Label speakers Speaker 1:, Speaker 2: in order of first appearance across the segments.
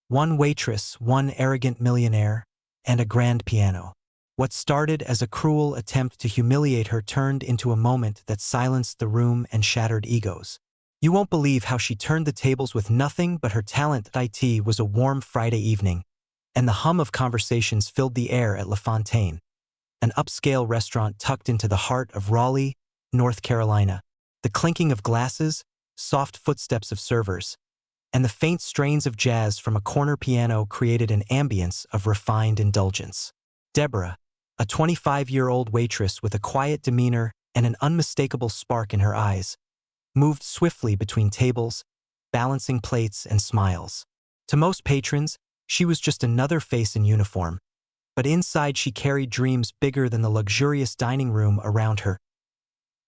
Speaker 1: one waitress, one arrogant millionaire, and a grand piano. What started as a cruel attempt to humiliate her turned into a moment that silenced the room and shattered egos. You won't believe how she turned the tables with nothing but her talent. It was a warm Friday evening, and the hum of conversations filled the air at La Fontaine, an upscale restaurant tucked into the heart of Raleigh, North Carolina. The clinking of glasses, soft footsteps of servers, and the faint strains of jazz from a corner piano created an ambience of refined indulgence. Deborah, a 25-year-old waitress with a quiet demeanor and an unmistakable spark in her eyes, moved swiftly between tables, balancing plates and smiles. To most patrons, she was just another face in uniform, but inside she carried dreams bigger than the luxurious dining room around her.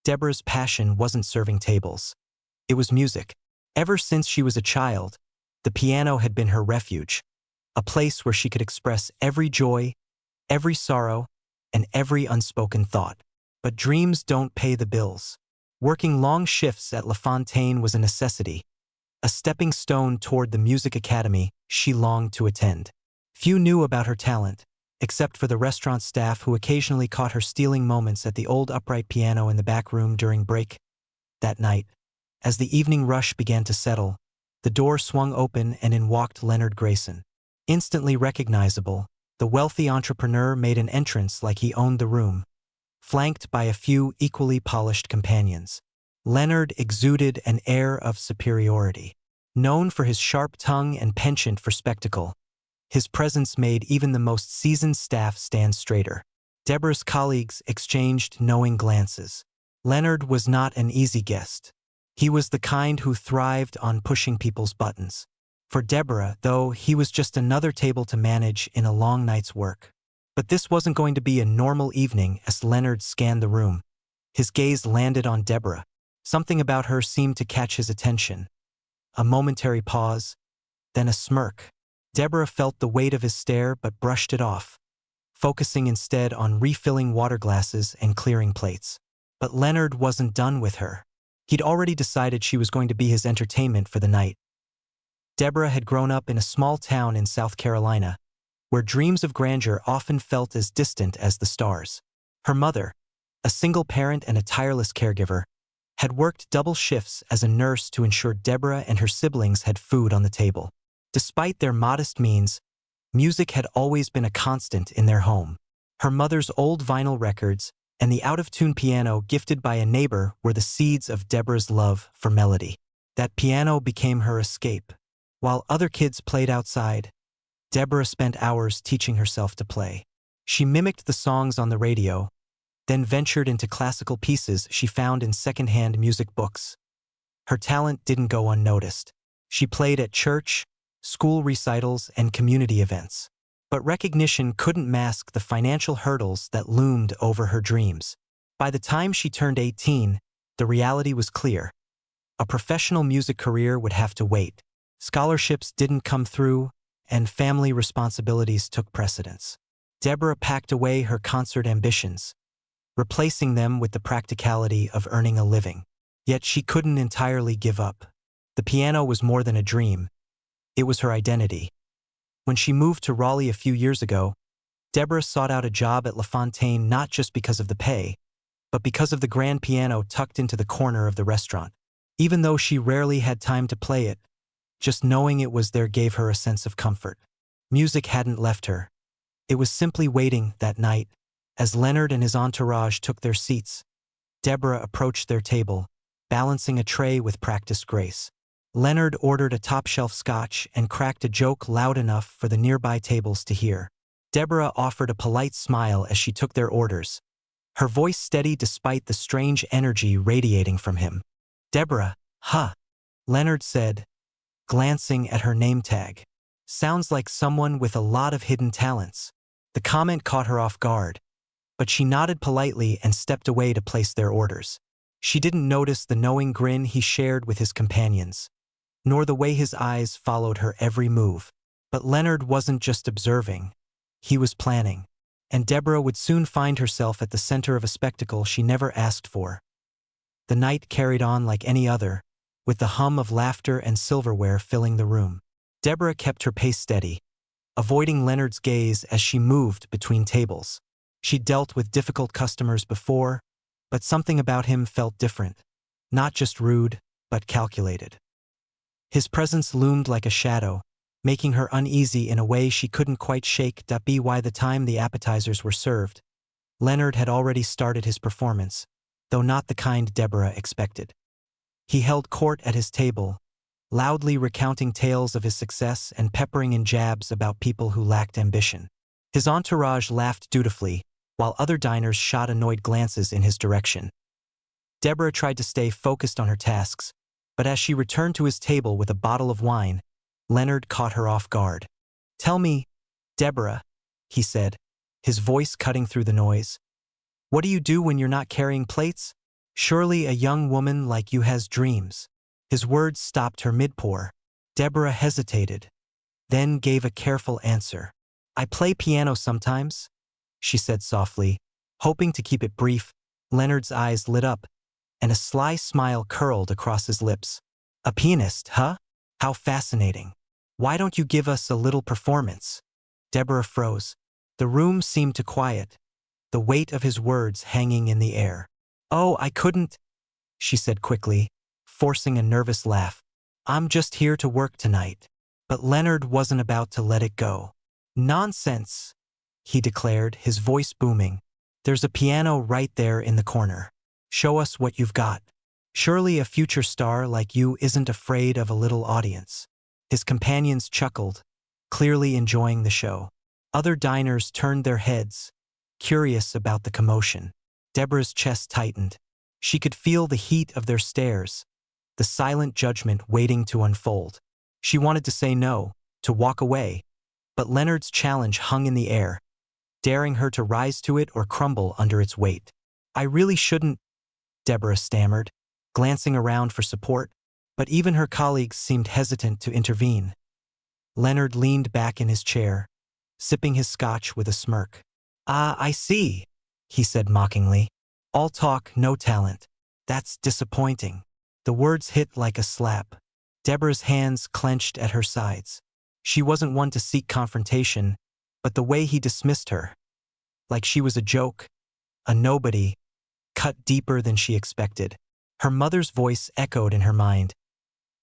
Speaker 1: Deborah's passion wasn't serving tables. It was music. Ever since she was a child, the piano had been her refuge, a place where she could express every joy, every sorrow, and every unspoken thought. But dreams don't pay the bills. Working long shifts at La Fontaine was a necessity, a stepping stone toward the music academy she longed to attend. Few knew about her talent, except for the restaurant staff who occasionally caught her stealing moments at the old upright piano in the back room during break. That night, as the evening rush began to settle, the door swung open and in walked Leonard Grayson. Instantly recognizable, the wealthy entrepreneur made an entrance like he owned the room, flanked by a few equally polished companions. Leonard exuded an air of superiority. Known for his sharp tongue and penchant for spectacle, his presence made even the most seasoned staff stand straighter. Deborah's colleagues exchanged knowing glances. Leonard was not an easy guest. He was the kind who thrived on pushing people's buttons. For Deborah, though, he was just another table to manage in a long night's work. But this wasn't going to be a normal evening. As Leonard scanned the room, his gaze landed on Deborah. Something about her seemed to catch his attention. A momentary pause, then a smirk. Deborah felt the weight of his stare but brushed it off, focusing instead on refilling water glasses and clearing plates. But Leonard wasn't done with her. He'd already decided she was going to be his entertainment for the night. Deborah had grown up in a small town in South Carolina, where dreams of grandeur often felt as distant as the stars. Her mother, a single parent and a tireless caregiver, had worked double shifts as a nurse to ensure Deborah and her siblings had food on the table. Despite their modest means, music had always been a constant in their home. Her mother's old vinyl records and the out-of-tune piano gifted by a neighbor were the seeds of Deborah's love for melody. That piano became her escape. While other kids played outside, Deborah spent hours teaching herself to play. She mimicked the songs on the radio, then ventured into classical pieces she found in second-hand music books. Her talent didn't go unnoticed. She played at church, school recitals, and community events. But recognition couldn't mask the financial hurdles that loomed over her dreams. By the time she turned 18, the reality was clear. A professional music career would have to wait. Scholarships didn't come through, and family responsibilities took precedence. Deborah packed away her concert ambitions, replacing them with the practicality of earning a living. Yet she couldn't entirely give up. The piano was more than a dream. It was her identity. When she moved to Raleigh a few years ago, Deborah sought out a job at La Fontaine not just because of the pay, but because of the grand piano tucked into the corner of the restaurant. Even though she rarely had time to play it, just knowing it was there gave her a sense of comfort. Music hadn't left her. It was simply waiting that night. As Leonard and his entourage took their seats, Deborah approached their table, balancing a tray with practiced grace. Leonard ordered a top-shelf scotch and cracked a joke loud enough for the nearby tables to hear. Deborah offered a polite smile as she took their orders, her voice steady despite the strange energy radiating from him. "Deborah, huh?" Leonard said, glancing at her name tag. "Sounds like someone with a lot of hidden talents." The comment caught her off guard, but she nodded politely and stepped away to place their orders. She didn't notice the knowing grin he shared with his companions, nor the way his eyes followed her every move. But Leonard wasn't just observing. He was planning. And Deborah would soon find herself at the center of a spectacle she never asked for. The night carried on like any other, with the hum of laughter and silverware filling the room. Deborah kept her pace steady, avoiding Leonard's gaze as she moved between tables. She'd dealt with difficult customers before, but something about him felt different. Not just rude, but calculated. His presence loomed like a shadow, making her uneasy in a way she couldn't quite shake. By the time the appetizers were served, Leonard had already started his performance, though not the kind Deborah expected. He held court at his table, loudly recounting tales of his success and peppering in jabs about people who lacked ambition. His entourage laughed dutifully, while other diners shot annoyed glances in his direction. Deborah tried to stay focused on her tasks, but as she returned to his table with a bottle of wine, Leonard caught her off guard. "Tell me, Deborah," he said, his voice cutting through the noise. "What do you do when you're not carrying plates? Surely a young woman like you has dreams." His words stopped her mid-pour. Deborah hesitated, then gave a careful answer. "I play piano sometimes," she said softly. Hoping to keep it brief, Leonard's eyes lit up, and a sly smile curled across his lips. "A pianist, huh? How fascinating. Why don't you give us a little performance?" Deborah froze. The room seemed to quiet, the weight of his words hanging in the air. "Oh, I couldn't," she said quickly, forcing a nervous laugh. "I'm just here to work tonight." But Leonard wasn't about to let it go. "Nonsense," he declared, his voice booming. "There's a piano right there in the corner. Show us what you've got. Surely a future star like you isn't afraid of a little audience." His companions chuckled, clearly enjoying the show. Other diners turned their heads, curious about the commotion. Deborah's chest tightened. She could feel the heat of their stares, the silent judgment waiting to unfold. She wanted to say no, to walk away, but Leonard's challenge hung in the air, daring her to rise to it or crumble under its weight. "I really shouldn't," Deborah stammered, glancing around for support, but even her colleagues seemed hesitant to intervene. Leonard leaned back in his chair, sipping his scotch with a smirk. "Ah, I see," he said mockingly. "All talk, no talent. That's disappointing." The words hit like a slap. Deborah's hands clenched at her sides. She wasn't one to seek confrontation, but the way he dismissed her, like she was a joke, a nobody, cut deeper than she expected. Her mother's voice echoed in her mind.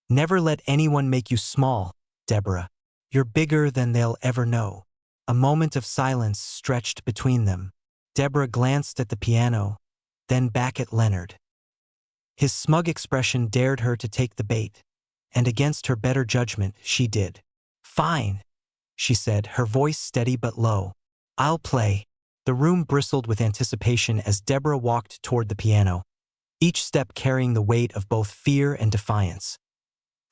Speaker 1: "Never let anyone make you small, Deborah. You're bigger than they'll ever know." A moment of silence stretched between them. Deborah glanced at the piano, then back at Leonard. His smug expression dared her to take the bait, and against her better judgment, she did. "Fine," she said, her voice steady but low. "I'll play." The room bristled with anticipation as Deborah walked toward the piano, each step carrying the weight of both fear and defiance.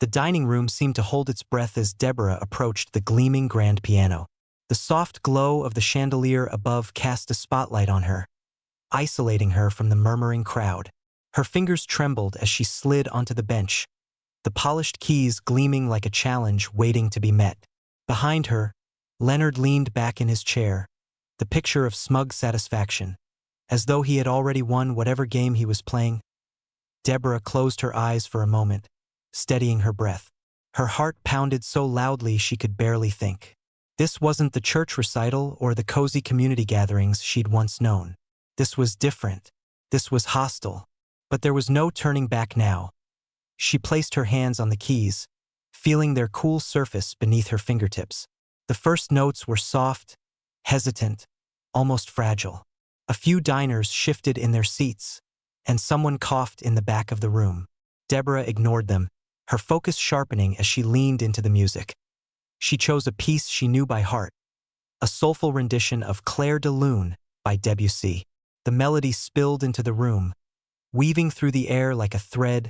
Speaker 1: The dining room seemed to hold its breath as Deborah approached the gleaming grand piano. The soft glow of the chandelier above cast a spotlight on her, isolating her from the murmuring crowd. Her fingers trembled as she slid onto the bench, the polished keys gleaming like a challenge waiting to be met. Behind her, Leonard leaned back in his chair, the picture of smug satisfaction, as though he had already won whatever game he was playing. Deborah closed her eyes for a moment, steadying her breath. Her heart pounded so loudly she could barely think. This wasn't the church recital or the cozy community gatherings she'd once known. This was different. This was hostile. But there was no turning back now. She placed her hands on the keys, feeling their cool surface beneath her fingertips. The first notes were soft, hesitant, almost fragile. A few diners shifted in their seats, and someone coughed in the back of the room. Deborah ignored them, her focus sharpening as she leaned into the music. She chose a piece she knew by heart, a soulful rendition of Clair de Lune by Debussy. The melody spilled into the room, weaving through the air like a thread,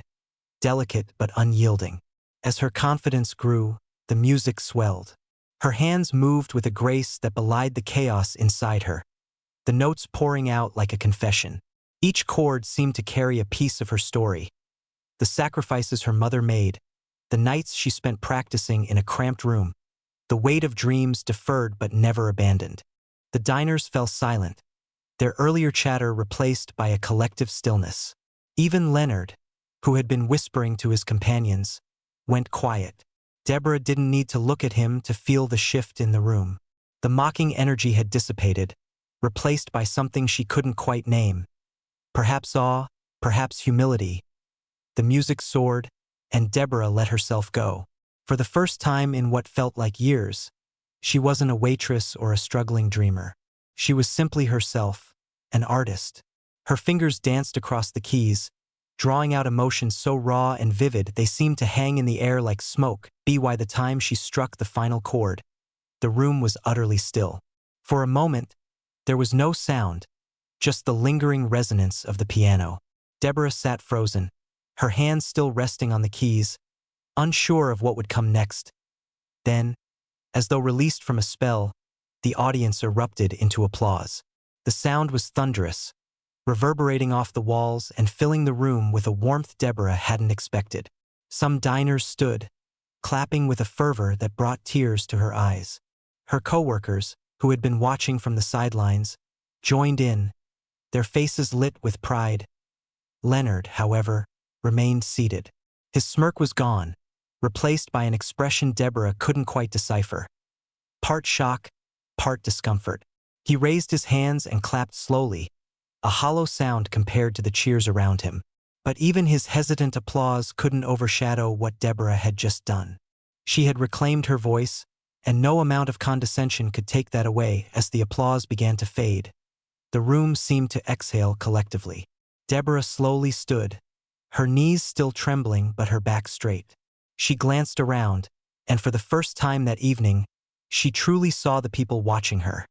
Speaker 1: delicate but unyielding. As her confidence grew, the music swelled. Her hands moved with a grace that belied the chaos inside her, the notes pouring out like a confession. Each chord seemed to carry a piece of her story. The sacrifices her mother made, the nights she spent practicing in a cramped room, the weight of dreams deferred but never abandoned. The diners fell silent, their earlier chatter replaced by a collective stillness. Even Leonard, who had been whispering to his companions, went quiet. Deborah didn't need to look at him to feel the shift in the room. The mocking energy had dissipated, replaced by something she couldn't quite name. Perhaps awe, perhaps humility. The music soared, and Deborah let herself go. For the first time in what felt like years, she wasn't a waitress or a struggling dreamer. She was simply herself, an artist. Her fingers danced across the keys, drawing out emotions so raw and vivid they seemed to hang in the air like smoke. By the time she struck the final chord, the room was utterly still. For a moment, there was no sound, just the lingering resonance of the piano. Deborah sat frozen, her hands still resting on the keys, unsure of what would come next. Then, as though released from a spell, the audience erupted into applause. The sound was thunderous, reverberating off the walls and filling the room with a warmth Deborah hadn't expected. Some diners stood, clapping with a fervor that brought tears to her eyes. Her coworkers, who had been watching from the sidelines, joined in, their faces lit with pride. Leonard, however, remained seated. His smirk was gone, replaced by an expression Deborah couldn't quite decipher. Part shock, part discomfort. He raised his hands and clapped slowly, a hollow sound compared to the cheers around him. But even his hesitant applause couldn't overshadow what Deborah had just done. She had reclaimed her voice, and no amount of condescension could take that away. As the applause began to fade, the room seemed to exhale collectively. Deborah slowly stood, her knees still trembling but her back straight. She glanced around, and for the first time that evening, she truly saw the people watching her.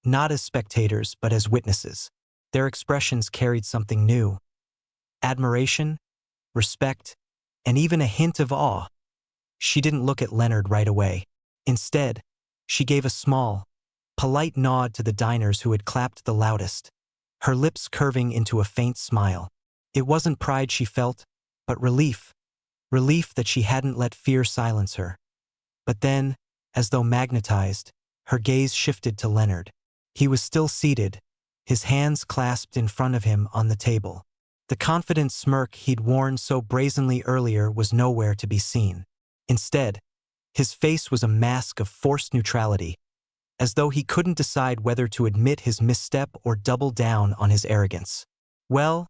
Speaker 1: Not as spectators, but as witnesses. Their expressions carried something new. Admiration, respect, and even a hint of awe. She didn't look at Leonard right away. Instead, she gave a small, polite nod to the diners who had clapped the loudest, her lips curving into a faint smile. It wasn't pride she felt, but relief. Relief that she hadn't let fear silence her. But then, as though magnetized, her gaze shifted to Leonard. He was still seated, his hands clasped in front of him on the table. The confident smirk he'd worn so brazenly earlier was nowhere to be seen. Instead, his face was a mask of forced neutrality, as though he couldn't decide whether to admit his misstep or double down on his arrogance. "Well,"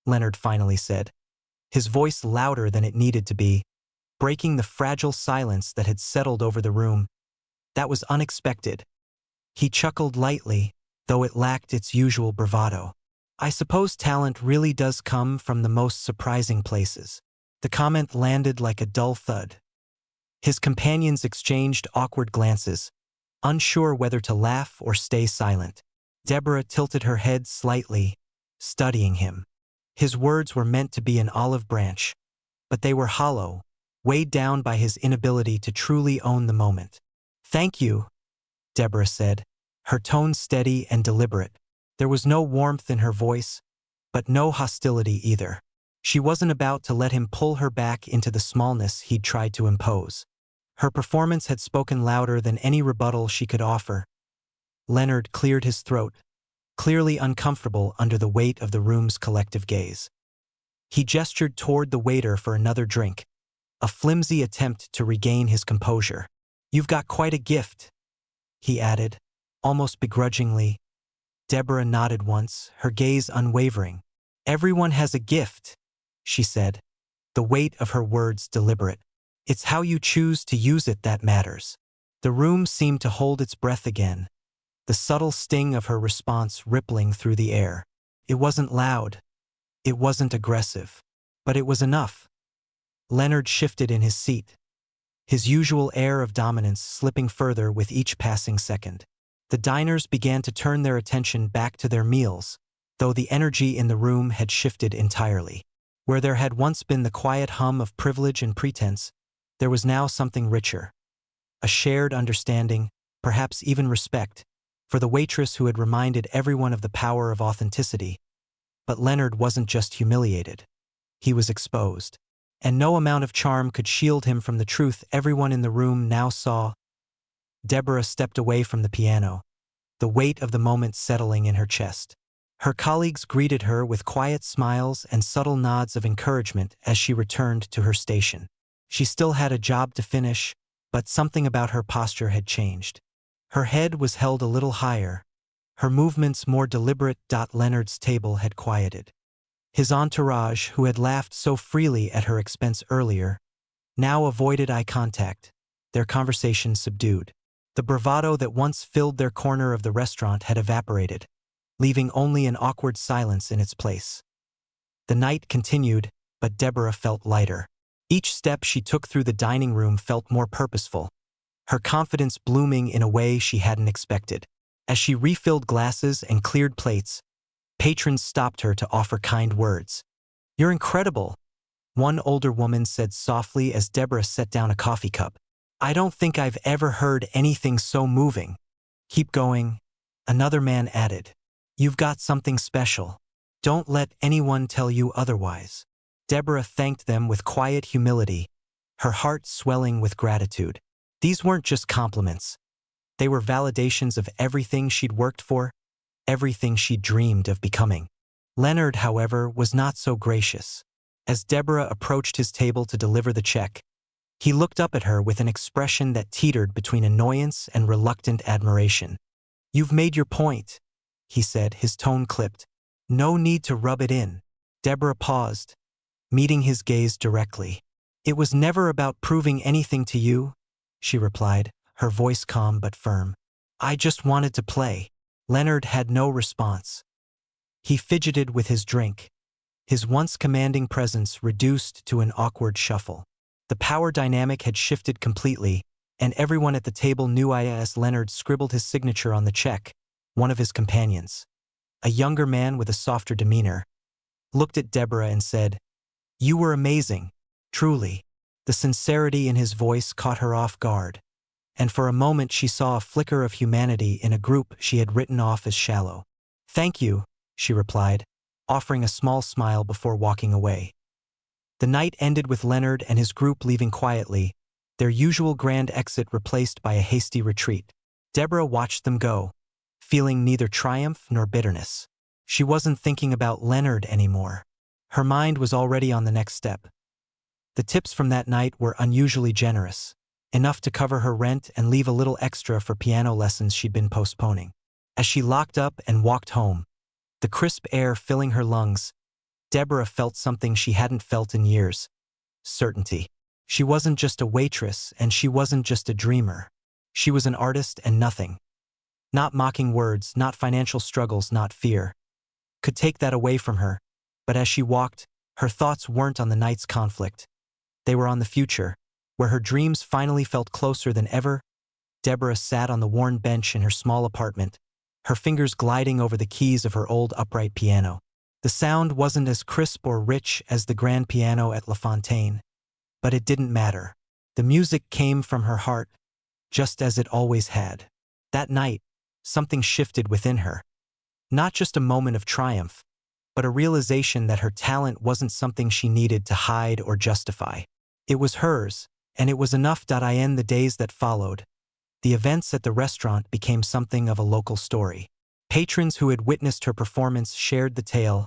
Speaker 1: Leonard finally said, his voice louder than it needed to be, breaking the fragile silence that had settled over the room. "That was unexpected." He chuckled lightly, though it lacked its usual bravado. "I suppose talent really does come from the most surprising places." The comment landed like a dull thud. His companions exchanged awkward glances, unsure whether to laugh or stay silent. Deborah tilted her head slightly, studying him. His words were meant to be an olive branch, but they were hollow, weighed down by his inability to truly own the moment. "Thank you," Deborah said, her tone steady and deliberate. There was no warmth in her voice, but no hostility either. She wasn't about to let him pull her back into the smallness he'd tried to impose. Her performance had spoken louder than any rebuttal she could offer. Leonard cleared his throat, clearly uncomfortable under the weight of the room's collective gaze. He gestured toward the waiter for another drink, a flimsy attempt to regain his composure. "You've got quite a gift," he added, almost begrudgingly. Deborah nodded once, her gaze unwavering. "Everyone has a gift," she said, the weight of her words deliberate. "It's how you choose to use it that matters." The room seemed to hold its breath again, the subtle sting of her response rippling through the air. It wasn't loud, it wasn't aggressive, but it was enough. Leonard shifted in his seat, his usual air of dominance slipping further with each passing second. The diners began to turn their attention back to their meals, though the energy in the room had shifted entirely. Where there had once been the quiet hum of privilege and pretense, there was now something richer. A shared understanding, perhaps even respect, for the waitress who had reminded everyone of the power of authenticity. But Leonard wasn't just humiliated. He was exposed. And no amount of charm could shield him from the truth everyone in the room now saw. Deborah stepped away from the piano, the weight of the moment settling in her chest. Her colleagues greeted her with quiet smiles and subtle nods of encouragement as she returned to her station. She still had a job to finish, but something about her posture had changed. Her head was held a little higher, her movements more deliberate. Leonard's table had quieted. His entourage, who had laughed so freely at her expense earlier, now avoided eye contact, their conversation subdued. The bravado that once filled their corner of the restaurant had evaporated, leaving only an awkward silence in its place. The night continued, but Deborah felt lighter. Each step she took through the dining room felt more purposeful, her confidence blooming in a way she hadn't expected. As she refilled glasses and cleared plates, patrons stopped her to offer kind words. "You're incredible," one older woman said softly as Deborah set down a coffee cup. "I don't think I've ever heard anything so moving." "Keep going," another man added. "You've got something special. Don't let anyone tell you otherwise." Deborah thanked them with quiet humility, her heart swelling with gratitude. These weren't just compliments. They were validations of everything she'd worked for, everything she'd dreamed of becoming. Leonard, however, was not so gracious. As Deborah approached his table to deliver the check, he looked up at her with an expression that teetered between annoyance and reluctant admiration. "You've made your point," he said, his tone clipped. "No need to rub it in." Deborah paused, meeting his gaze directly. "It was never about proving anything to you," she replied, her voice calm but firm. "I just wanted to play." Leonard had no response. He fidgeted with his drink, his once commanding presence reduced to an awkward shuffle. The power dynamic had shifted completely, and everyone at the table knew as Leonard scribbled his signature on the check. One of his companions, a younger man with a softer demeanor, looked at Deborah and said, "You were amazing, truly." The sincerity in his voice caught her off guard, and for a moment she saw a flicker of humanity in a group she had written off as shallow. "Thank you," she replied, offering a small smile before walking away. The night ended with Leonard and his group leaving quietly, their usual grand exit replaced by a hasty retreat. Deborah watched them go, feeling neither triumph nor bitterness. She wasn't thinking about Leonard anymore. Her mind was already on the next step. The tips from that night were unusually generous, enough to cover her rent and leave a little extra for piano lessons she'd been postponing. As she locked up and walked home, the crisp air filling her lungs, Deborah felt something she hadn't felt in years: certainty. She wasn't just a waitress, and she wasn't just a dreamer. She was an artist and nothing. Not mocking words, not financial struggles, not fear could take that away from her. But as she walked, her thoughts weren't on the night's conflict. They were on the future, where her dreams finally felt closer than ever. Deborah sat on the worn bench in her small apartment, her fingers gliding over the keys of her old upright piano. The sound wasn't as crisp or rich as the grand piano at La Fontaine, but it didn't matter. The music came from her heart, just as it always had. That night, something shifted within her. Not just a moment of triumph, but a realization that her talent wasn't something she needed to hide or justify. It was hers, and it was enough. In the days that followed, the events at the restaurant became something of a local story. Patrons who had witnessed her performance shared the tale,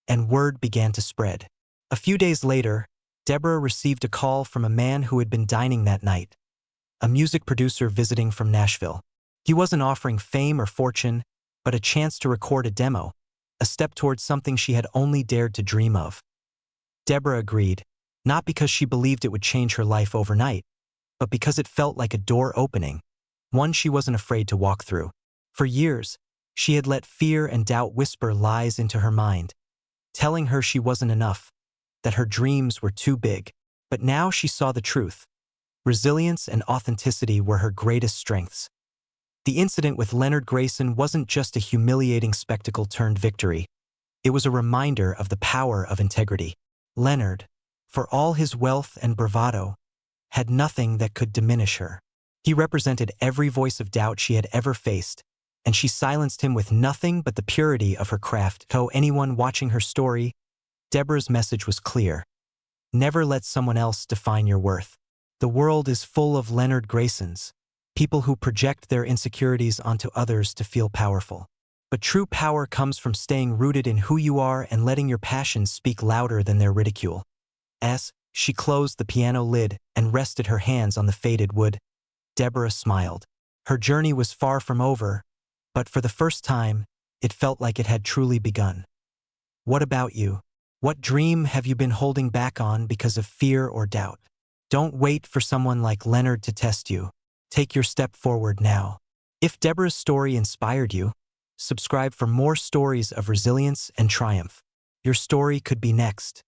Speaker 1: and word began to spread. A few days later, Deborah received a call from a man who had been dining that night, a music producer visiting from Nashville. He wasn't offering fame or fortune, but a chance to record a demo, a step towards something she had only dared to dream of. Deborah agreed, not because she believed it would change her life overnight, but because it felt like a door opening, one she wasn't afraid to walk through. For years, she had let fear and doubt whisper lies into her mind, telling her she wasn't enough, that her dreams were too big. But now she saw the truth. Resilience and authenticity were her greatest strengths. The incident with Leonard Grayson wasn't just a humiliating spectacle turned victory. It was a reminder of the power of integrity. Leonard, for all his wealth and bravado, had nothing that could diminish her. He represented every voice of doubt she had ever faced, and she silenced him with nothing but the purity of her craft. To anyone watching her story, Deborah's message was clear. Never let someone else define your worth. The world is full of Leonard Graysons, people who project their insecurities onto others to feel powerful. But true power comes from staying rooted in who you are and letting your passions speak louder than their ridicule. She closed the piano lid and rested her hands on the faded wood. Deborah smiled. Her journey was far from over, but for the first time, it felt like it had truly begun. What about you? What dream have you been holding back on because of fear or doubt? Don't wait for someone like Leonard to test you. Take your step forward now. If Deborah's story inspired you, subscribe for more stories of resilience and triumph. Your story could be next.